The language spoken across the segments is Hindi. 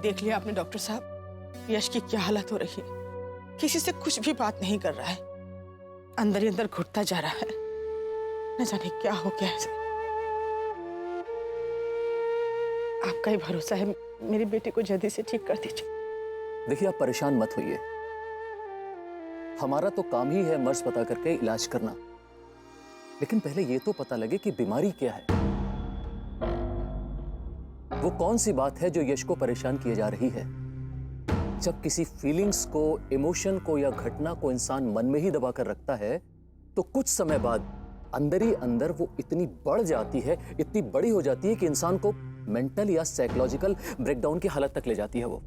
देख लिया आपने डॉक्टर साहब, यश की क्या हालत हो रही है। किसी से कुछ भी बात नहीं कर रहा है, अंदर ही अंदर घुटता जा रहा है। न जाने क्या हो गया है। आपका ही भरोसा है, मेरी बेटी को जल्दी से ठीक कर दीजिए। देखिए, आप परेशान मत होइए। हमारा तो काम ही है मर्ज पता करके इलाज करना, लेकिन पहले ये तो पता लगे कि बीमारी क्या है। वो कौन सी बात है जो यश को परेशान किए जा रही है। जब किसी फीलिंग्स को, इमोशन को या घटना को इंसान मन में ही दबा कर रखता है, तो कुछ समय बाद अंदर ही अंदर वो इतनी बढ़ जाती है, इतनी बड़ी हो जाती है कि इंसान को मेंटल या साइकोलॉजिकल ब्रेकडाउन की हालत तक ले जाती है। वो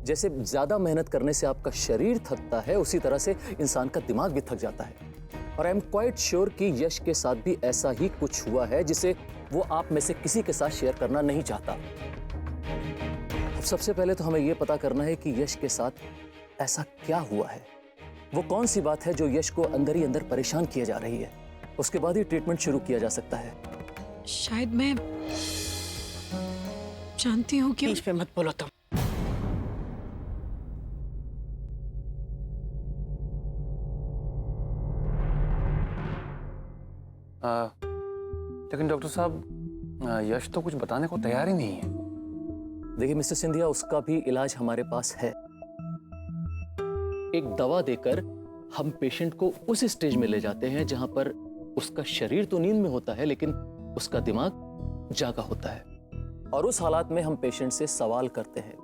जैसे ज्यादा मेहनत करने से आपका शरीर थकता है, उसी तरह से इंसान का दिमाग भी थक जाता है। और आई एम क्वाइट श्योर कि यश के साथ भी ऐसा ही कुछ हुआ है, जिसे वो आप में से किसी के साथ शेयर करना नहीं चाहता। अब सबसे पहले तो हमें यह पता करना है कि यश के साथ ऐसा क्या हुआ है, वो कौन सी बात है जो यश को अंदर ही अंदर परेशान किए जा रही है। उसके बाद ही ट्रीटमेंट शुरू किया जा सकता है। शायद मैं जानती हूँ कि बीच में मत बोलो तुम। लेकिन डॉक्टर साहब, यश तो कुछ बताने को तैयार ही नहीं है। देखिए मिस्टर सिंधिया, उसका भी इलाज हमारे पास है। एक दवा देकर हम पेशेंट को उस स्टेज में ले जाते हैं जहां पर उसका शरीर तो नींद में होता है, लेकिन उसका दिमाग जागा होता है। और उस हालात में हम पेशेंट से सवाल करते हैं,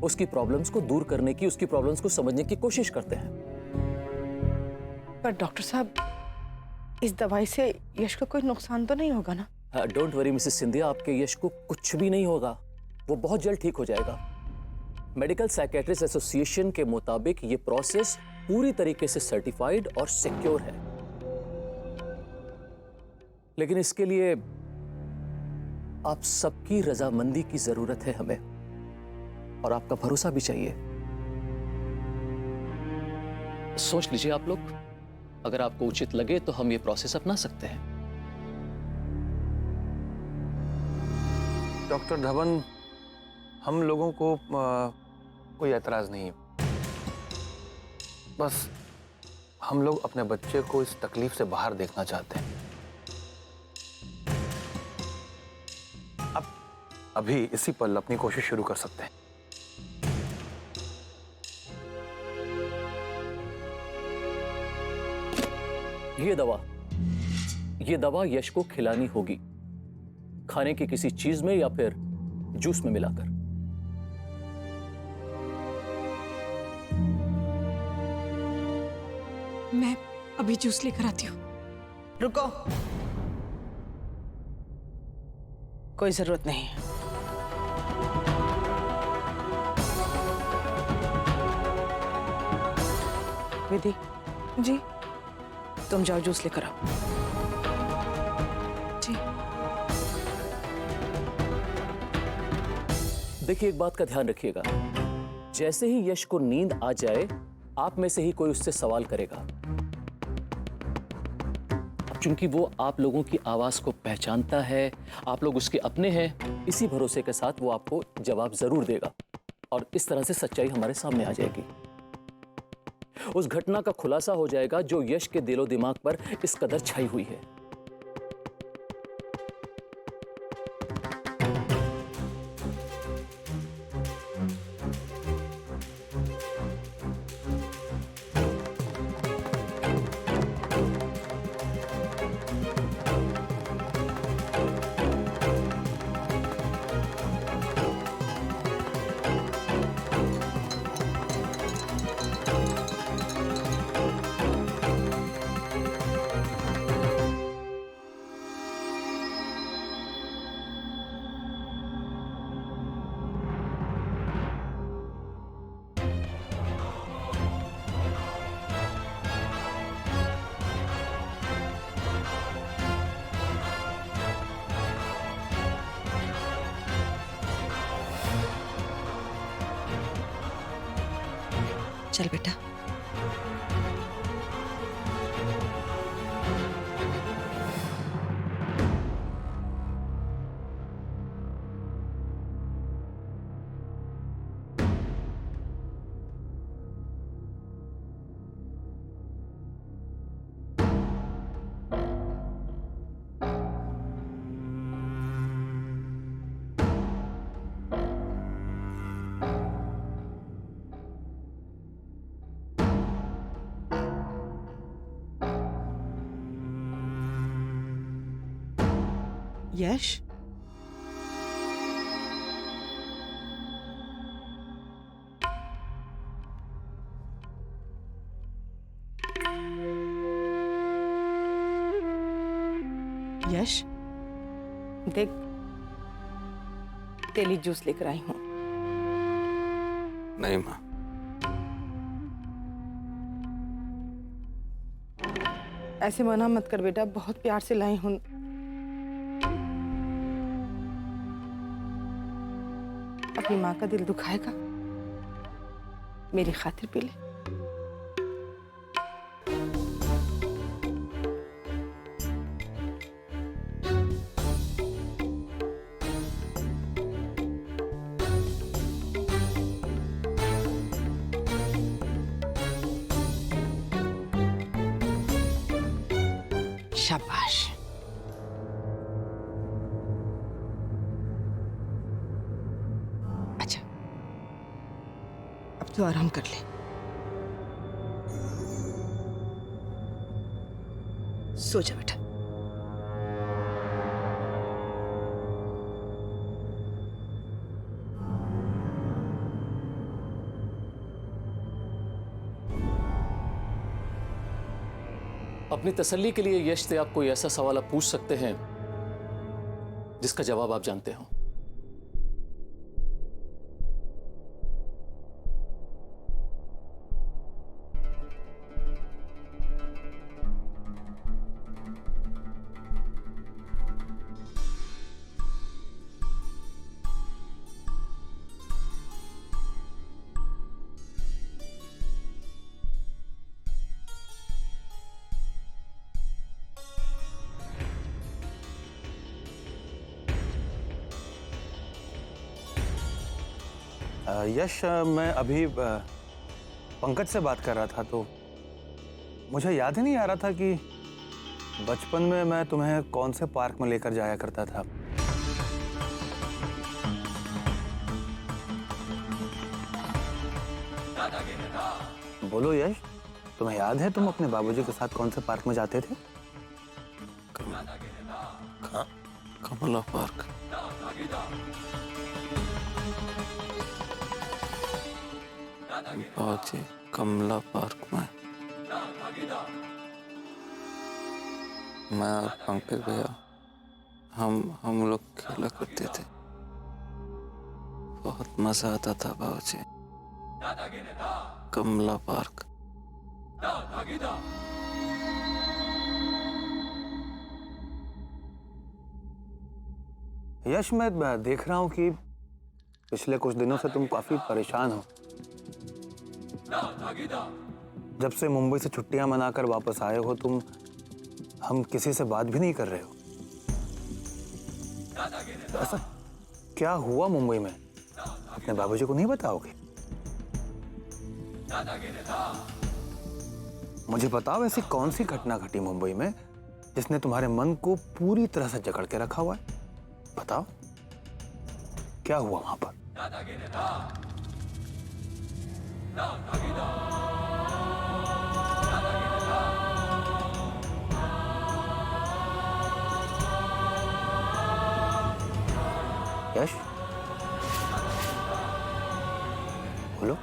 उसकी प्रॉब्लम्स को दूर करने की, उसकी प्रॉब्लम्स को समझने की कोशिश करते हैं। पर डॉक्टर साहब, इस दवाई से यश को कोई नुकसान तो नहीं होगा ना? डोंट वरी मिसेस सिंधिया, आपके यश को कुछ भी नहीं होगा। वो बहुत जल्द ठीक हो जाएगा। मेडिकल साइकेट्रिस्ट एसोसिएशन के मुताबिक ये प्रोसेस पूरी तरीके से सर्टिफाइड और सिक्योर है। लेकिन इसके लिए आप सबकी रजामंदी की जरूरत है हमें, और आपका भरोसा भी चाहिए। सोच लीजिए आप लोग, अगर आपको उचित लगे तो हम ये प्रोसेस अपना सकते हैं। डॉक्टर धवन, हम लोगों को कोई एतराज नहीं है। बस हम लोग अपने बच्चे को इस तकलीफ से बाहर देखना चाहते हैं। अभी इसी पल अपनी कोशिश शुरू कर सकते हैं। ये दवा यश को खिलानी होगी, खाने की किसी चीज में या फिर जूस में मिलाकर। मैं अभी जूस लेकर आती हूँ। रुको, कोई जरूरत नहीं है। विधि जी, तुम जाओ जूस लेकर आओ। जी। देखिए, एक बात का ध्यान रखिएगा, जैसे ही यश को नींद आ जाए, आप में से ही कोई उससे सवाल करेगा। क्योंकि वो आप लोगों की आवाज को पहचानता है, आप लोग उसके अपने हैं, इसी भरोसे के साथ वो आपको जवाब जरूर देगा, और इस तरह से सच्चाई हमारे सामने आ जाएगी। उस घटना का खुलासा हो जाएगा जो यश के दिलो दिमाग पर इस कदर छाई हुई है। चल बेटा। यश, यश, देख तेली जूस लेकर आई हूं। नहीं माँ, ऐसे मना मत कर बेटा, बहुत प्यार से लाई हूं। अपनी माँ का दिल दुखाएगा, मेरी खातिर पी ले। शाबाश। अच्छा, अब तो आराम कर ले। सो जा बेटा। अपनी तसल्ली के लिए यश से आप कोई ऐसा सवाल आप पूछ सकते हैं जिसका जवाब आप जानते हो। यश, मैं अभी पंकज से बात कर रहा था तो मुझे याद ही नहीं आ रहा था कि बचपन में मैं तुम्हें कौन से पार्क में लेकर जाया करता था। बोलो यश, तुम्हें याद है तुम अपने बाबूजी के साथ कौन से पार्क में जाते थे? कमला पार्क। बाबूजी कमला पार्क में मैं और पंकज भैया हम लोग खेला करते थे। बहुत मजा आता था बाबूजी। कमला पार्क। यश, मैं देख रहा हूं कि पिछले कुछ दिनों से तुम काफी परेशान हो। जब से मुंबई से छुट्टियां मनाकर वापस आए हो तुम हम किसी से बात भी नहीं कर रहे हो। ऐसा क्या हुआ मुंबई में? अपने बाबूजी को नहीं बताओगे? मुझे बताओ, ऐसी कौन सी घटना घटी मुंबई में जिसने तुम्हारे मन को पूरी तरह से जकड़ के रखा हुआ है? बताओ, क्या हुआ वहां पर? यश, बोलो।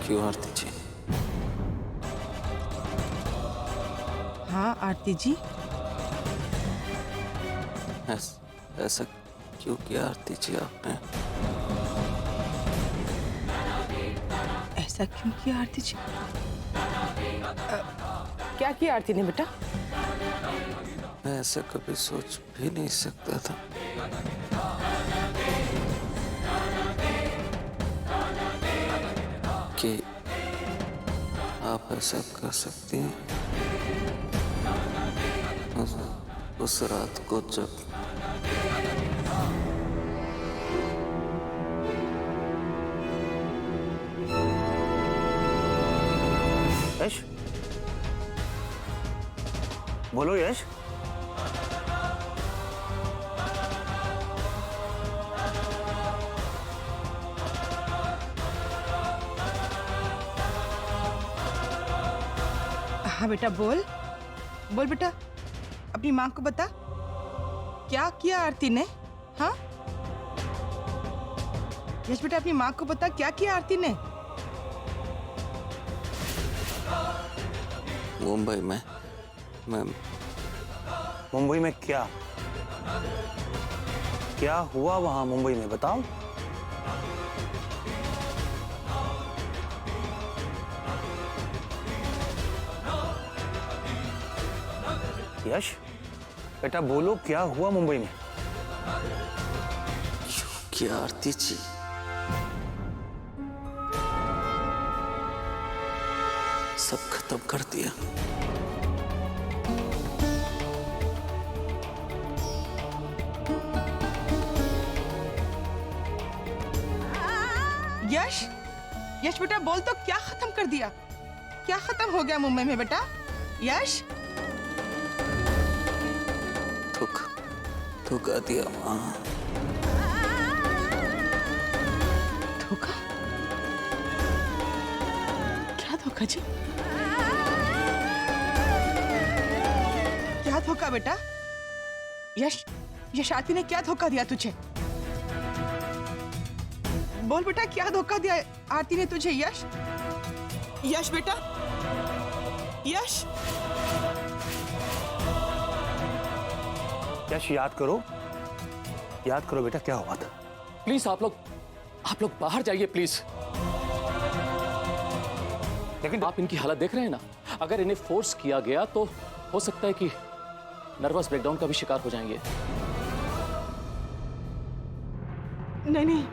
क्यों आरती जी? हाँ आरती जी, ऐसा क्यों किया आरती जी आपने? ऐसा क्यों किया आरती जी? क्या किया आरती ने बेटा? मैं ऐसा कभी सोच भी नहीं सकता था। कि आप ऐसा कर सकती हैं। उस रात को जब यश, बोलो यश। हाँ बेटा बोल बोल बेटा, अपनी माँ को बता क्या किया आरती ने। हाँ यश बेटा, अपनी माँ को बता क्या किया आरती ने। मुंबई में मैं मुंबई में क्या क्या हुआ वहां मुंबई में, बताओ। यश बेटा बोलो, क्या हुआ मुंबई में। क्या आरती जी, सब खत्म कर दिया। यश यश बेटा बोल तो, क्या खत्म कर दिया, क्या खत्म हो गया मुंबई में बेटा। यश धोखा दिया माँ। धोखा? क्या धोखा जी, क्या धोखा बेटा। यश यश आरती ने क्या धोखा दिया तुझे, बोल बेटा क्या धोखा दिया आरती ने तुझे। यश यश बेटा, यश यश याद करो बेटा, क्या हुआ था। प्लीज आप लोग बाहर जाइए प्लीज। लेकिन आप इनकी हालत देख रहे हैं ना, अगर इन्हें फोर्स किया गया तो हो सकता है कि नर्वस ब्रेकडाउन का भी शिकार हो जाएंगे। नहीं नहीं